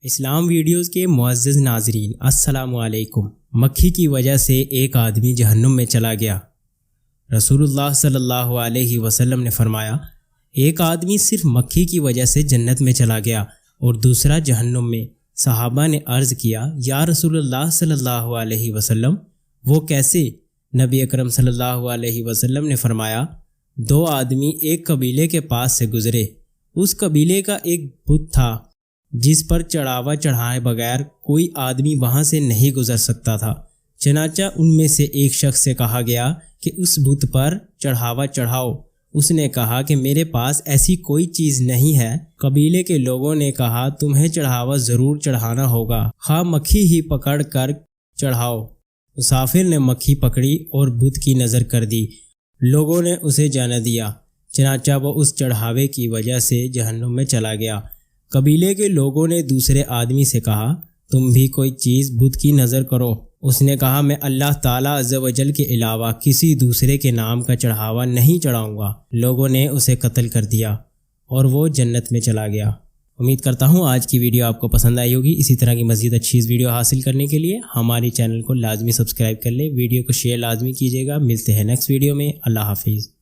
اسلام videos کے معزز ناظرین السلام علیکم۔ مکھی کی وجہ سے ایک آدمی جہنم میں چلا گیا۔ رسول اللہ صلی اللہ علیہ وسلم نے فرمایا، ایک آدمی صرف مکھی کی وجہ سے جنت میں چلا گیا اور دوسرا جہنم میں۔ صحابہ نے عرض کیا، یا رسول اللہ صلی اللہ علیہ وسلم وہ کیسے؟ نبی اکرم صلی اللہ علیہ وسلم نے فرمایا، دو آدمی ایک قبیلے کے پاس سے گزرے۔ اس قبیلے کا ایک بت تھا جس پر چڑھاوا چڑھائے بغیر کوئی آدمی وہاں سے نہیں گزر سکتا تھا۔ چنانچہ ان میں سے ایک شخص سے کہا گیا کہ اس بت پر چڑھاوا چڑھاؤ۔ اس نے کہا کہ میرے پاس ایسی کوئی چیز نہیں ہے۔ قبیلے کے لوگوں نے کہا، تمہیں چڑھاوا ضرور چڑھانا ہوگا، خواہ مکھی ہی پکڑ کر چڑھاؤ۔ مسافر نے مکھی پکڑی اور بت کی نظر کر دی۔ لوگوں نے اسے جانے دیا، چنانچہ وہ اس چڑھاوے کی وجہ سے جہنم میں چلا گیا۔ قبیلے کے لوگوں نے دوسرے آدمی سے کہا، تم بھی کوئی چیز بت کی نظر کرو۔ اس نے کہا، میں اللہ تعالیٰ عز و جل کے علاوہ کسی دوسرے کے نام کا چڑھاوا نہیں چڑھاؤں گا۔ لوگوں نے اسے قتل کر دیا اور وہ جنت میں چلا گیا۔ امید کرتا ہوں آج کی ویڈیو آپ کو پسند آئی ہوگی۔ اسی طرح کی مزید اچھی ویڈیو حاصل کرنے کے لیے ہماری چینل کو لازمی سبسکرائب کر لیں، ویڈیو کو شیئر لازمی کیجیے گا۔ ملتے ہیں نیکسٹ ویڈیو میں۔ اللہ حافظ۔